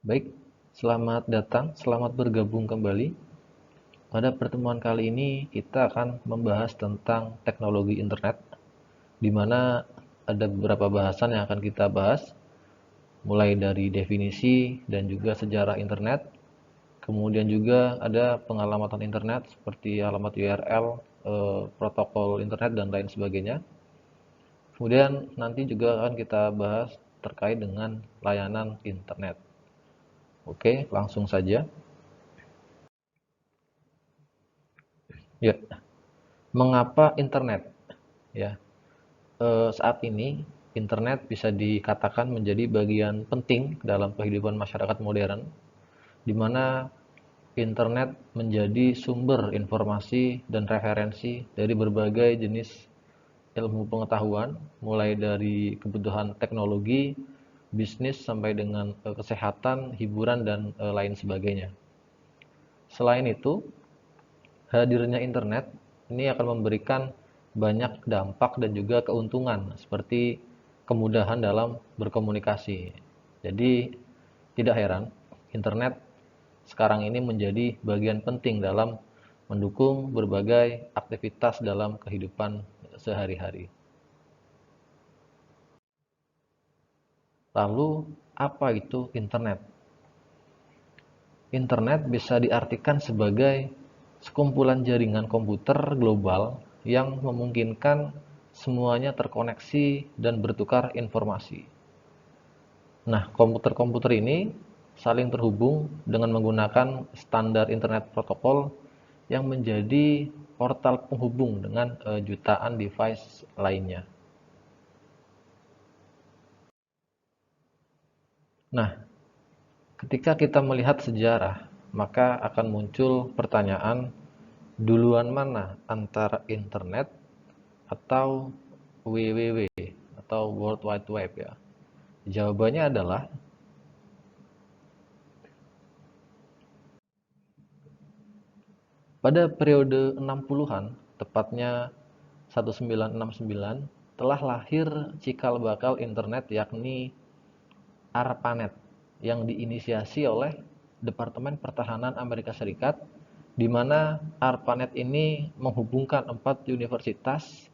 Baik, selamat datang, selamat bergabung kembali. Pada pertemuan kali ini kita akan membahas tentang teknologi internet, di mana ada beberapa bahasan yang akan kita bahas, mulai dari definisi dan juga sejarah internet. Kemudian juga ada pengalamatan internet seperti alamat URL, protokol internet dan lain sebagainya. Kemudian nanti juga akan kita bahas terkait dengan layanan internet. Oke, langsung saja. Ya, mengapa internet? Ya, saat ini internet bisa dikatakan menjadi bagian penting dalam kehidupan masyarakat modern, di mana internet menjadi sumber informasi dan referensi dari berbagai jenis ilmu pengetahuan, mulai dari kebutuhan teknologi, bisnis, sampai dengan kesehatan, hiburan, dan lain sebagainya. Selain itu, hadirnya internet ini akan memberikan banyak dampak dan juga keuntungan seperti kemudahan dalam berkomunikasi. Jadi tidak heran internet sekarang ini menjadi bagian penting dalam mendukung berbagai aktivitas dalam kehidupan sehari-hari. Lalu apa itu internet? Internet bisa diartikan sebagai sekumpulan jaringan komputer global yang memungkinkan semuanya terkoneksi dan bertukar informasi. Nah, komputer-komputer ini saling terhubung dengan menggunakan standar internet protokol yang menjadi portal penghubung dengan jutaan device lainnya. Nah, ketika kita melihat sejarah, maka akan muncul pertanyaan, duluan mana antara internet atau WWW atau World Wide Web ya? Jawabannya adalah pada periode 60-an, tepatnya 1969, telah lahir cikal bakal internet yakni ARPANET yang diinisiasi oleh Departemen Pertahanan Amerika Serikat, di mana ARPANET ini menghubungkan 4 universitas,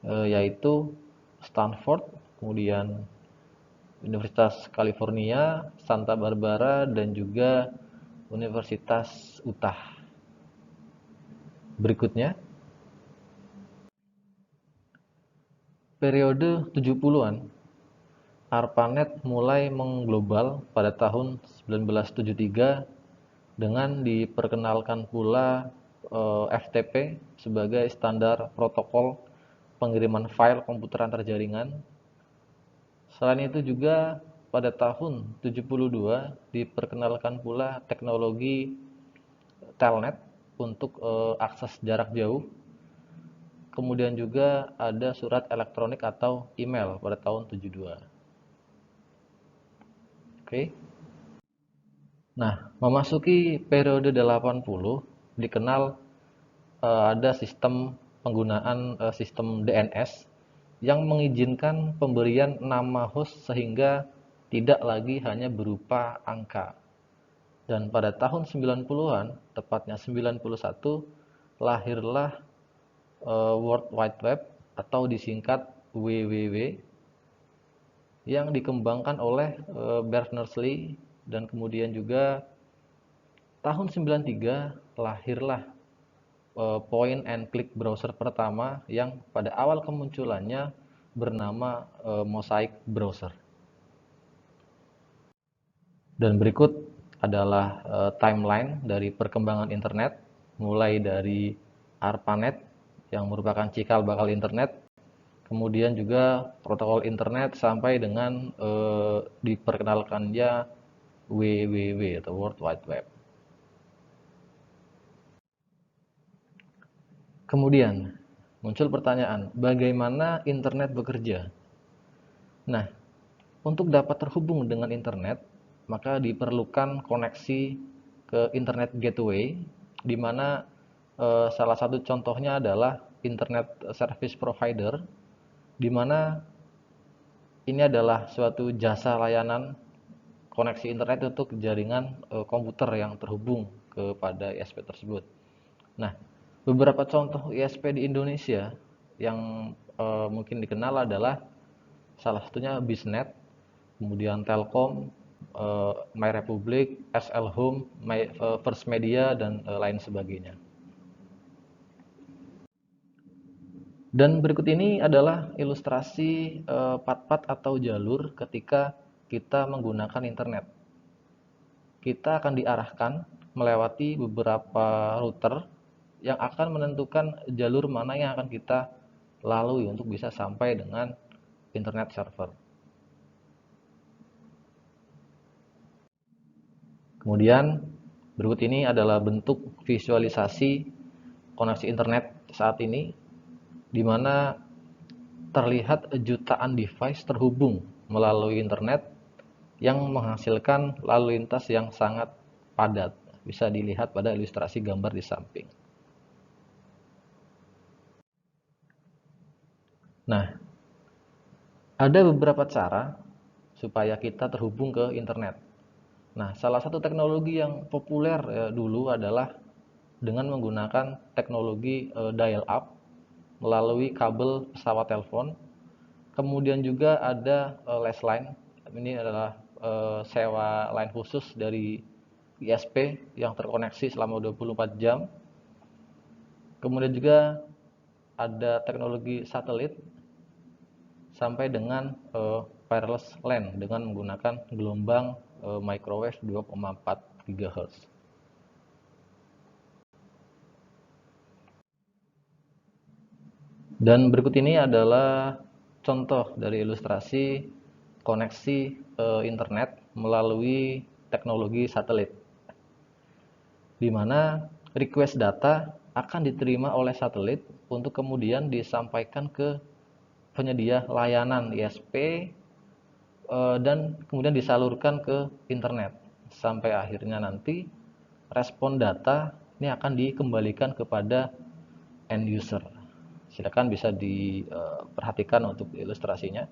yaitu Stanford, kemudian Universitas California, Santa Barbara, dan juga Universitas Utah. Berikutnya, periode 70-an, ARPANET mulai mengglobal pada tahun 1973 dengan diperkenalkan pula FTP sebagai standar protokol pengiriman file komputer antar jaringan. Selain itu juga pada tahun 72 diperkenalkan pula teknologi Telnet untuk akses jarak jauh. Kemudian juga ada surat elektronik atau email pada tahun 72. Oke. Nah, memasuki periode 80 dikenal ada sistem penggunaan sistem DNS yang mengizinkan pemberian nama host sehingga tidak lagi hanya berupa angka. Dan pada tahun 90-an, tepatnya 91, lahirlah World Wide Web atau disingkat WWW yang dikembangkan oleh Berners-Lee, dan kemudian juga tahun 93 lahirlah point and click browser pertama yang pada awal kemunculannya bernama Mosaic Browser. Dan berikut adalah timeline dari perkembangan internet, mulai dari ARPANET yang merupakan cikal bakal internet, kemudian juga protokol internet sampai dengan diperkenalkannya WWW atau World Wide Web. Kemudian muncul pertanyaan, bagaimana internet bekerja? Nah, untuk dapat terhubung dengan internet, maka diperlukan koneksi ke internet gateway, di mana salah satu contohnya adalah internet service provider, di mana ini adalah suatu jasa layanan koneksi internet untuk jaringan komputer yang terhubung kepada ISP tersebut. Nah, beberapa contoh ISP di Indonesia yang mungkin dikenal adalah salah satunya Bisnet, kemudian Telkom, MyRepublik, SL Home, First Media, dan lain sebagainya. Dan berikut ini adalah ilustrasi pat-pat atau jalur ketika kita menggunakan internet. Kita akan diarahkan melewati beberapa router yang akan menentukan jalur mana yang akan kita lalui untuk bisa sampai dengan internet server. Kemudian berikut ini adalah bentuk visualisasi koneksi internet saat ini, di mana terlihat jutaan device terhubung melalui internet yang menghasilkan lalu lintas yang sangat padat. Bisa dilihat pada ilustrasi gambar di samping. Nah, ada beberapa cara supaya kita terhubung ke internet. Nah, salah satu teknologi yang populer dulu adalah dengan menggunakan teknologi dial-up melalui kabel pesawat telepon. Kemudian juga ada last line. Ini adalah sewa line khusus dari ISP yang terkoneksi selama 24 jam. Kemudian juga ada teknologi satelit sampai dengan wireless LAN dengan menggunakan gelombang microwave 2,4 GHz. Dan berikut ini adalah contoh dari ilustrasi koneksi internet melalui teknologi satelit, di mana request data akan diterima oleh satelit untuk kemudian disampaikan ke penyedia layanan ISP dan kemudian disalurkan ke internet sampai akhirnya nanti respon data ini akan dikembalikan kepada end user. Silakan bisa diperhatikan untuk ilustrasinya.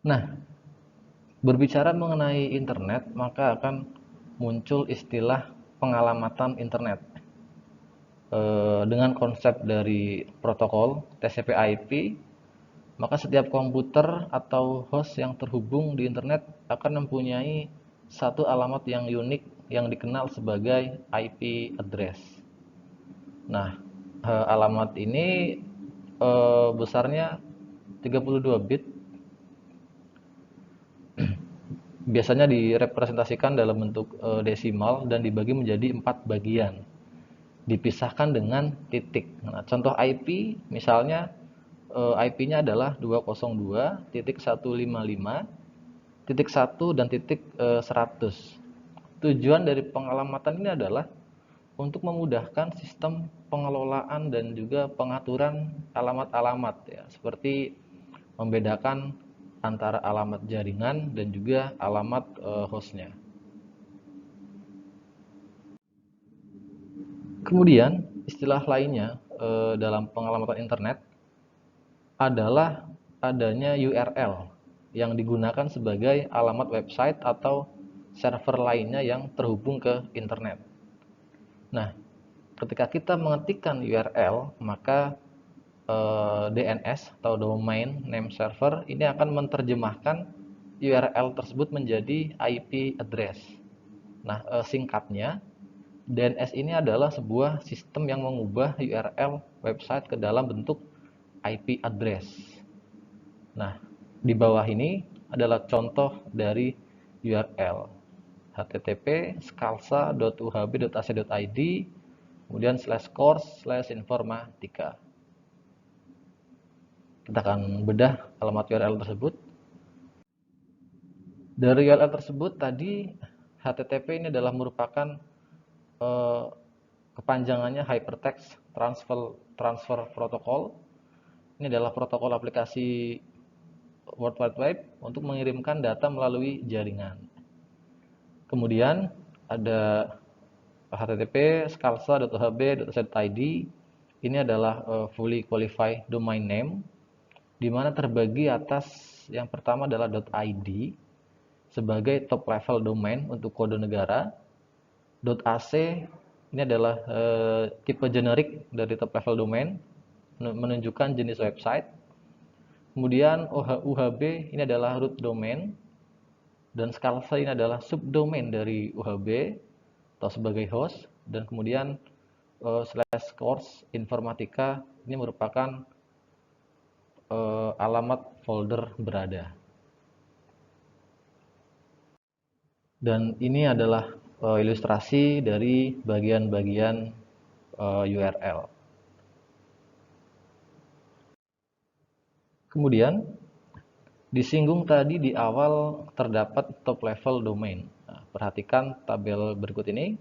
Nah, berbicara mengenai internet, maka akan muncul istilah pengalamatan internet. Dengan konsep dari protokol TCP/IP, maka setiap komputer atau host yang terhubung di internet akan mempunyai satu alamat yang unik yang dikenal sebagai IP address. Nah, alamat ini besarnya 32 bit, biasanya direpresentasikan dalam bentuk desimal dan dibagi menjadi 4 bagian, dipisahkan dengan titik. Nah, contoh IP misalnya IP-nya adalah 202.155.1 dan titik 100. Tujuan dari pengalamatan ini adalah untuk memudahkan sistem pengelolaan dan juga pengaturan alamat-alamat ya, seperti membedakan antara alamat jaringan dan juga alamat hostnya. Kemudian istilah lainnya dalam pengalamatan internet adalah adanya URL yang digunakan sebagai alamat website atau server lainnya yang terhubung ke internet. Nah, ketika kita mengetikkan URL, maka DNS atau Domain Name Server ini akan menerjemahkan URL tersebut menjadi IP address. Nah, singkatnya, DNS ini adalah sebuah sistem yang mengubah URL website ke dalam bentuk IP address. Nah, di bawah ini adalah contoh dari URL http scalsa.uhb.ac.id kemudian /course/informatika. Kita akan bedah alamat URL tersebut. Dari URL tersebut tadi HTTP ini adalah merupakan kepanjangannya Hypertext Transfer Protocol. Ini adalah protokol aplikasi World Wide Web untuk mengirimkan data melalui jaringan. Kemudian ada http scalsa.uhb.ac.id ini adalah fully qualified domain name, di mana terbagi atas yang pertama adalah .id sebagai top level domain untuk kode negara. .ac ini adalah tipe generik dari top level domain, menunjukkan jenis website. Kemudian UHB ini adalah root domain, dan Scalza ini adalah subdomain dari UHB atau sebagai host. Dan kemudian /course informatika ini merupakan alamat folder berada. Dan ini adalah ilustrasi dari bagian-bagian URL. Kemudian disinggung tadi di awal terdapat top level domain. Nah, perhatikan tabel berikut ini.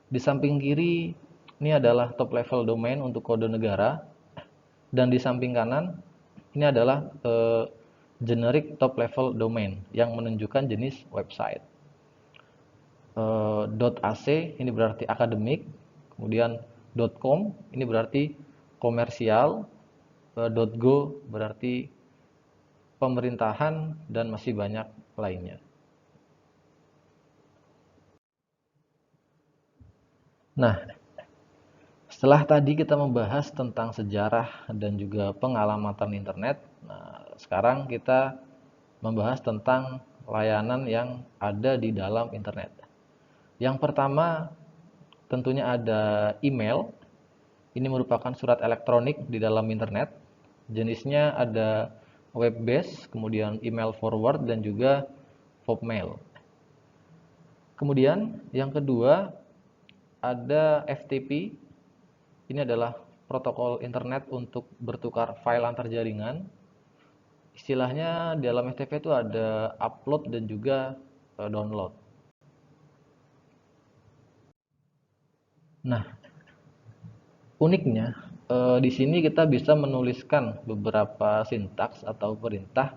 Di samping kiri ini adalah top level domain untuk kode negara, dan di samping kanan ini adalah generic top level domain yang menunjukkan jenis website. .ac ini berarti akademik, kemudian .com ini berarti komersial, .go berarti pemerintahan, dan masih banyak lainnya. Nah, setelah tadi kita membahas tentang sejarah dan juga pengalamatan internet, nah, sekarang kita membahas tentang layanan yang ada di dalam internet. Yang pertama tentunya ada email. Ini merupakan surat elektronik di dalam internet. Jenisnya ada web based, kemudian email forward, dan juga Hotmail. Kemudian yang kedua ada FTP. Ini adalah protokol internet untuk bertukar file antar jaringan. Istilahnya dalam FTP itu ada upload dan juga download. Nah, uniknya di sini kita bisa menuliskan beberapa sintaks atau perintah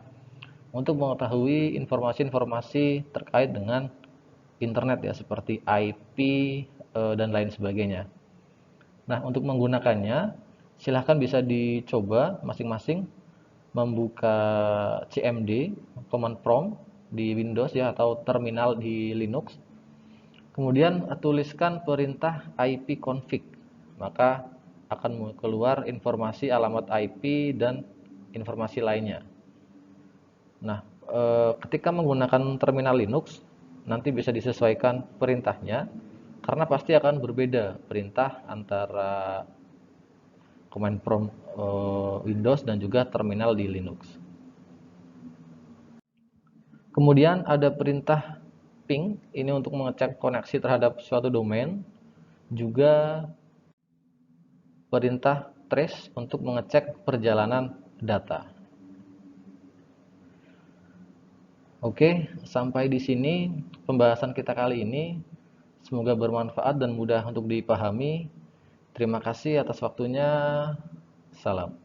untuk mengetahui informasi-informasi terkait dengan internet ya, seperti IP dan lain sebagainya. Nah, untuk menggunakannya silahkan bisa dicoba masing-masing membuka CMD, command prompt di Windows ya, atau terminal di Linux. Kemudian tuliskan perintah ipconfig, maka akan keluar informasi alamat IP dan informasi lainnya. Nah, ketika menggunakan terminal Linux, nanti bisa disesuaikan perintahnya, karena pasti akan berbeda perintah antara command prompt Windows dan juga terminal di Linux. Kemudian ada perintah ping, ini untuk mengecek koneksi terhadap suatu domain. Juga perintah trace untuk mengecek perjalanan data. Oke, sampai di sini pembahasan kita kali ini. Semoga bermanfaat dan mudah untuk dipahami. Terima kasih atas waktunya. Salam.